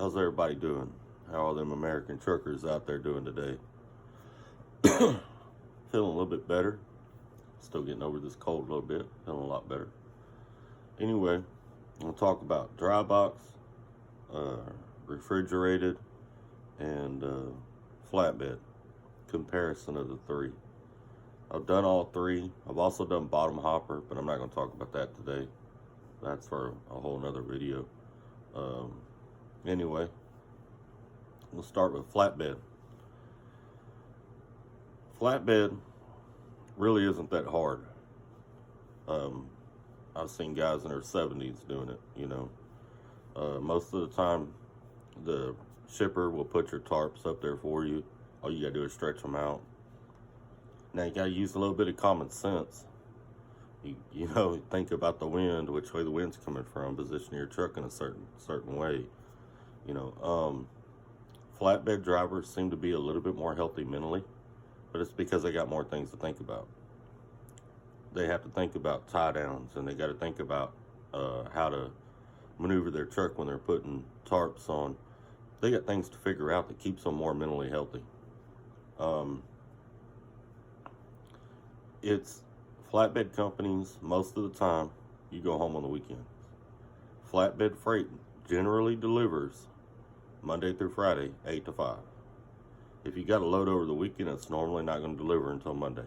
How's everybody doing? How are them American truckers out there doing today? Feeling a little bit better. Still getting over this cold a little bit. Feeling a lot better. Anyway, we'll talk about dry box, refrigerated, and flatbed. Comparison of the three. I've done all three. I've also done bottom hopper, but I'm not going to talk about that today. That's for a whole nother video. Anyway, we'll start with flatbed. Flatbed really isn't that hard. I've seen guys in their 70s doing it, you know. Most of the time, the shipper will put your tarps up there for you. All you gotta do is stretch them out. Now you gotta use a little bit of common sense. You know, think about the wind, which way the wind's coming from, position your truck in a certain way. You know, flatbed drivers seem to be a little bit more healthy mentally, but it's because they got more things to think about. They have to think about tie downs, and they got to think about how to maneuver their truck when they're putting tarps on. They got things to figure out that keeps them more mentally healthy. It's flatbed companies, most of the time, you go home on the weekends. Flatbed freight generally delivers Monday through Friday, 8 to 5. If you got a load over the weekend, it's normally not going to deliver until Monday.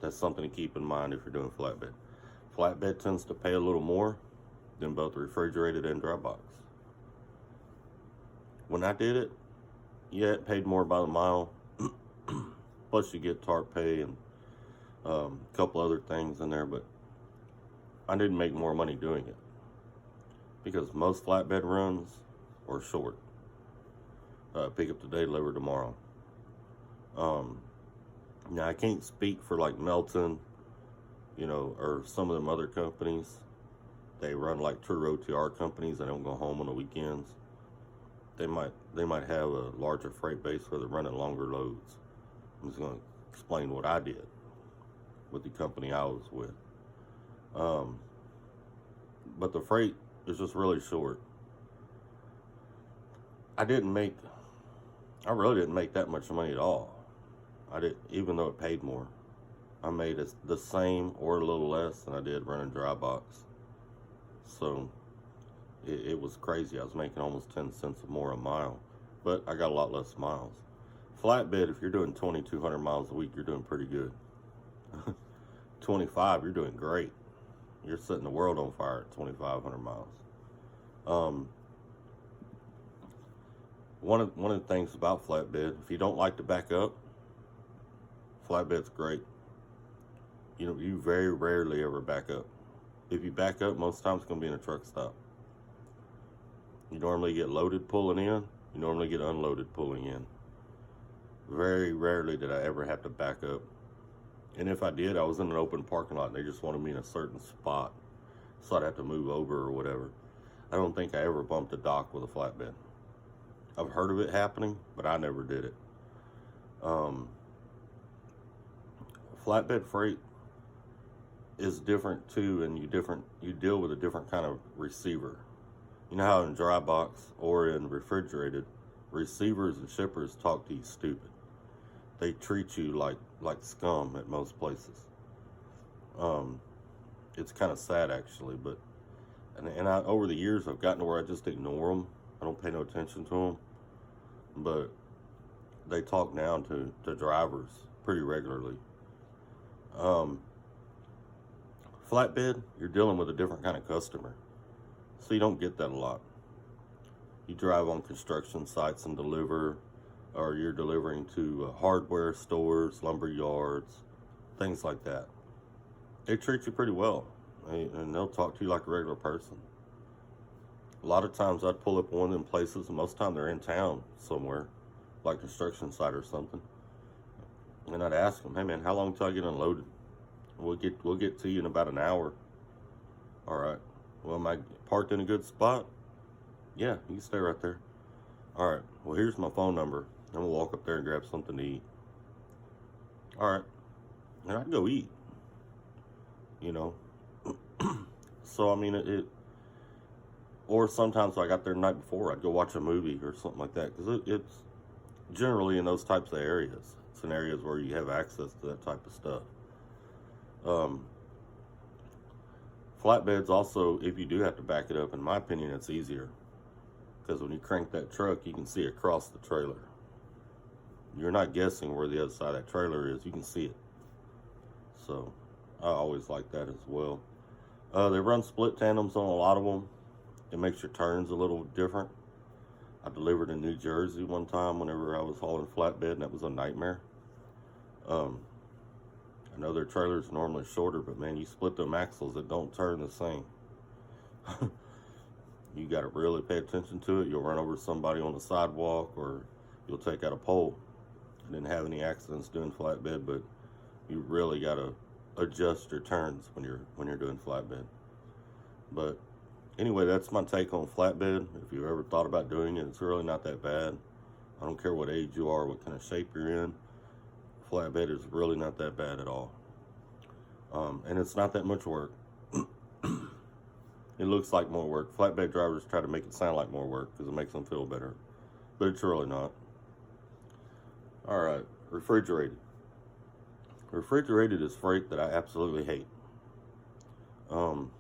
That's something to keep in mind if you're doing flatbed. Flatbed tends to pay a little more than both refrigerated and dry box. When I did it, yeah, it paid more by the mile. Plus you get tarp pay and a couple other things in there, but I didn't make more money doing it because most flatbed runs are short. Pick up today, deliver tomorrow. Now I can't speak for like Melton, you know, or some of them other companies. They run like true OTR companies. They don't go home on the weekends. They might have a larger freight base where they're running longer loads. I'm just going to explain what I did with the company I was with. But the freight is just really short. I really didn't make that much money at all. Even though it paid more. I made the same or a little less than I did running dry box. So it was crazy. I was making almost 10 cents more a mile, but I got a lot less miles. Flatbed, if you're doing 2,200 miles a week, you're doing pretty good. 25, you're doing great. You're setting the world on fire at 2,500 miles. One of the things about flatbed, if you don't like to back up, flatbed's great. You know, you very rarely ever back up. If you back up, most times it's going to be in a truck stop. You normally get loaded pulling in. You normally get unloaded pulling in. Very rarely did I ever have to back up. And if I did, I was in an open parking lot and they just wanted me in a certain spot. So I'd have to move over or whatever. I don't think I ever bumped a dock with a flatbed. I've heard of it happening, but I never did it. Flatbed freight is different too, and you deal with a different kind of receiver. You know how in dry box or in refrigerated, receivers and shippers talk to you stupid. They treat you like scum at most places. It's kind of sad actually, but over the years I've gotten to where I just ignore them. I don't pay no attention to them, but they talk down to drivers pretty regularly. Flatbed, you're dealing with a different kind of customer, so you don't get that a lot. You drive on construction sites and deliver, or you're delivering to hardware stores, lumber yards, things like that. They treat you pretty well, and they'll talk to you like a regular person. A lot of times I'd pull up one of them places, and most of the time they're in town somewhere, like construction site or something. And I'd ask them, hey man, how long till I get unloaded? We'll get to you in about an hour. All right. Well, am I parked in a good spot? Yeah, you can stay right there. All right. Well, here's my phone number. And we'll walk up there and grab something to eat. All right. And I'd go eat. You know. So, I mean, Or sometimes I got there the night before, I'd go watch a movie or something like that, because it's generally in those types of areas. It's in areas where you have access to that type of stuff. Um, Flatbeds also, if you do have to back it up, in my opinion, it's easier. Because when you crank that truck, you can see across the trailer. You're not guessing where the other side of that trailer is. You can see it. So, I always like that as well. They run split tandems on a lot of them. It makes your turns a little different. I delivered in New Jersey one time whenever I was hauling flatbed, and that was a nightmare. I know their trailers are normally shorter, but man, you split them axles, it don't turn the same. You got to really pay attention to it. You'll run over somebody on the sidewalk, or you'll take out a pole. I didn't have any accidents doing flatbed, but you really got to adjust your turns when you're doing flatbed. But anyway, that's my take on flatbed. If you ever thought about doing it, it's really not that bad. I don't care what age you are, what kind of shape you're in. Flatbed is really not that bad at all. And it's not that much work. It looks like more work. Flatbed drivers try to make it sound like more work because it makes them feel better. But it's really not. Alright, refrigerated. Refrigerated is freight that I absolutely hate. I'll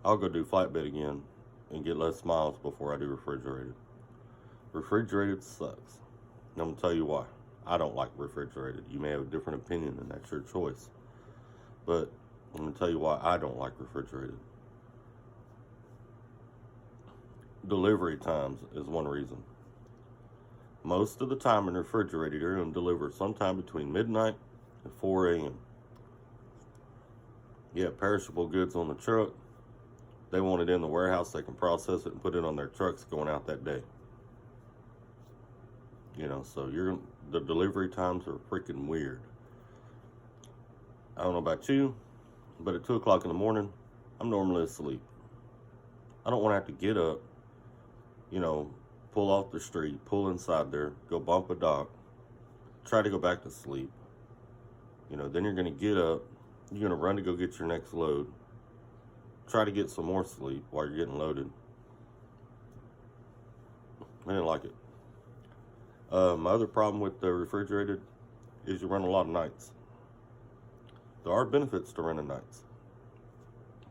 go do flatbed again and get less miles before I do refrigerated. Refrigerated sucks. And I'm going to tell you why. I don't like refrigerated. You may have a different opinion, and that's your choice. But I'm going to tell you why I don't like refrigerated. Delivery times is one reason. Most of the time in refrigerated, you're going to deliver sometime between midnight and 4 a.m. You have perishable goods on the truck. They want it in the warehouse. They can process it and put it on their trucks going out that day. You know, so the delivery times are freaking weird. I don't know about you, but at 2 o'clock in the morning, I'm normally asleep. I don't want to have to get up, pull off the street, pull inside there, go bump a dock, try to go back to sleep. Then you're going to get up, you're going to run to go get your next load, try to get some more sleep while you're getting loaded. I didn't like it. My other problem with the refrigerated is you run a lot of nights. There are benefits to running nights.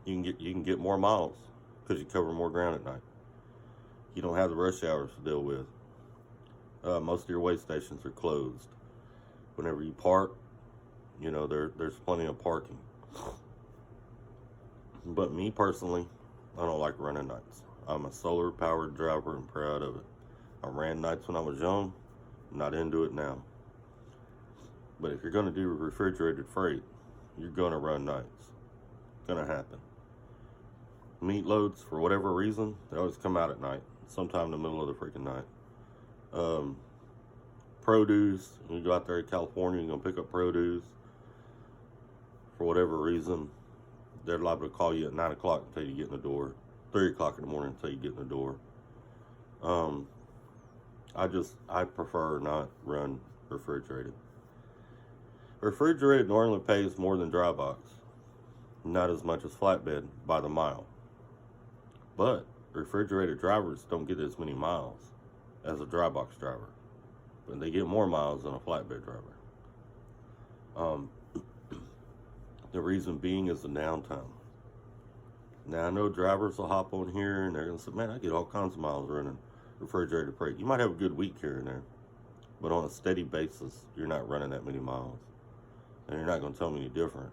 You can get more miles because you cover more ground at night. You don't have the rush hours to deal with. Most of your weigh stations are closed. Whenever you park, there's plenty of parking. But me personally, I don't like running nights. I'm a solar powered driver and proud of it. I ran nights when I was young. I'm not into it now. But if you're going to do refrigerated freight, you're going to run nights. It's going to happen. Meat loads, for whatever reason, they always come out at night, sometime in the middle of the freaking night. Produce, you go out there in California, you're going to pick up produce. For whatever reason, they're liable to call you at 9 o'clock until you get in the door. 3 o'clock in the morning until you get in the door. I prefer not run refrigerated. Refrigerated normally pays more than dry box. Not as much as flatbed by the mile. But refrigerated drivers don't get as many miles as a dry box driver. But they get more miles than a flatbed driver. The reason being is the downtime. Now I know drivers will hop on here and they're going to say, man, I get all kinds of miles running refrigerated freight. You might have a good week here and there. But on a steady basis, you're not running that many miles. And you're not going to tell me any different.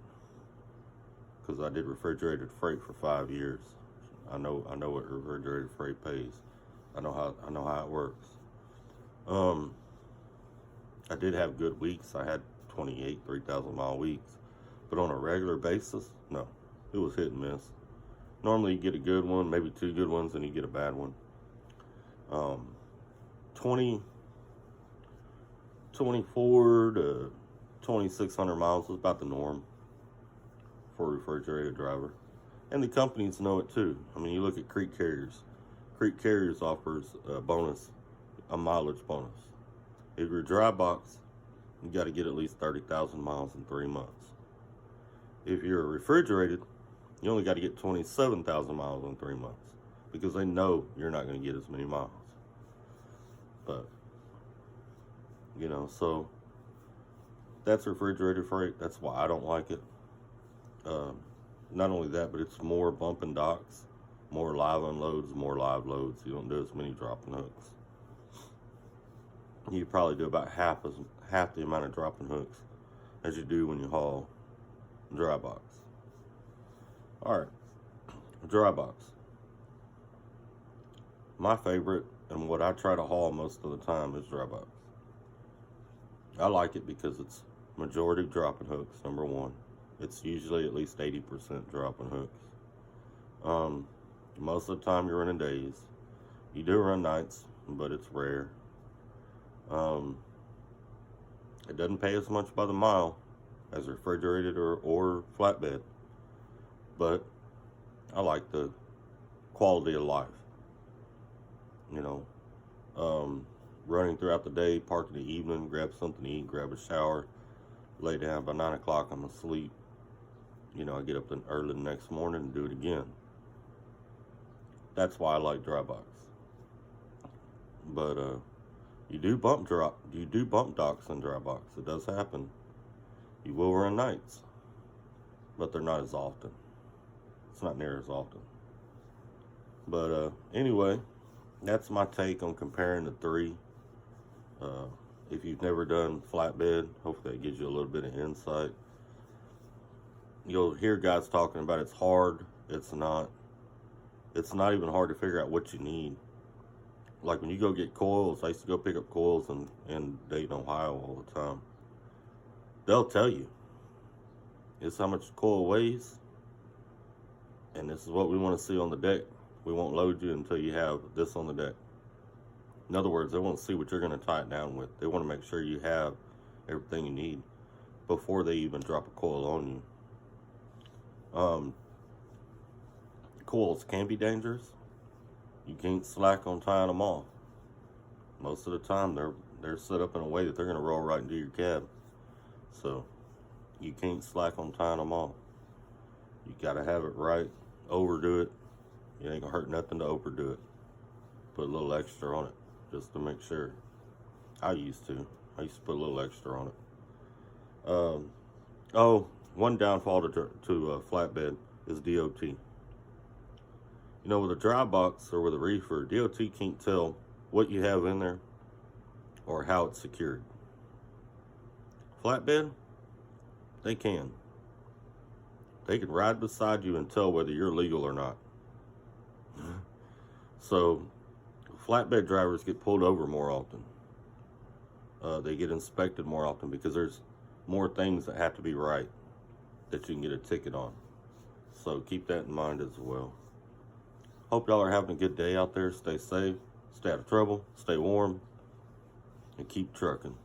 Because I did refrigerated freight for 5 years. I know what refrigerated freight pays. I know how it works. I did have good weeks. I had 28, 3,000 mile weeks. But on a regular basis, no. It was hit and miss. Normally you get a good one, maybe 2 good ones, and you get a bad one. 24 to 2,600 miles is about the norm for a refrigerated driver. And the companies know it too. I mean, you look at Creek Carriers. Creek Carriers offers a mileage bonus. If you're dry box, you got to get at least 30,000 miles in 3 months. If you're refrigerated, you only got to get 27,000 miles in 3 months. because they know you're not going to get as many miles. But, you know, so that's refrigerated freight. That's why I don't like it. Not only that, but it's more bump and docks, more live unloads, more live loads. You don't do as many dropping hooks. You probably do about half the amount of dropping hooks as you do when you haul dry box. All right, dry box. My favorite and what I try to haul most of the time is dry box. I like it because it's majority dropping hooks, number one. It's usually at least 80% dropping hooks. Most of the time you're running days. You do run nights, but it's rare. It doesn't pay as much by the mile as refrigerated or flatbed, but I like the quality of life. You know, running throughout the day, park in the evening, grab something to eat, grab a shower, lay down. By 9 o'clock, I'm asleep. You know, I get up early the next morning and do it again. That's why I like dry box. But you do bump docks in dry box. It does happen. You will run nights, but they're not as often. It's not near as often. But anyway, that's my take on comparing the three. If you've never done flatbed, hopefully that gives you a little bit of insight. You'll hear guys talking about it's hard. It's not. It's not even hard to figure out what you need. Like when you go get coils, I used to go pick up coils in Dayton, Ohio all the time. They'll tell you, it's how much the coil weighs, and this is what we want to see on the deck. We won't load you until you have this on the deck. In other words, they won't see what you're going to tie it down with. They want to make sure you have everything you need before they even drop a coil on you. Coils can be dangerous. You can't slack on tying them off. Most of the time, they're set up in a way that they're going to roll right into your cab. So you can't slack on tying them off. You got to have it right. Overdo it. It ain't going to hurt nothing to overdo it. Put a little extra on it just to make sure. I used to put a little extra on it. One downfall to flatbed is DOT. You know, with a dry box or with a reefer, DOT can't tell what you have in there or how it's secured. Flatbed, they can. They can ride beside you and tell whether you're legal or not. So, flatbed drivers get pulled over more often. They get inspected more often because there's more things that have to be right that you can get a ticket on. So keep that in mind as well. Hope y'all are having a good day out there. Stay safe, stay out of trouble, stay warm, and keep trucking.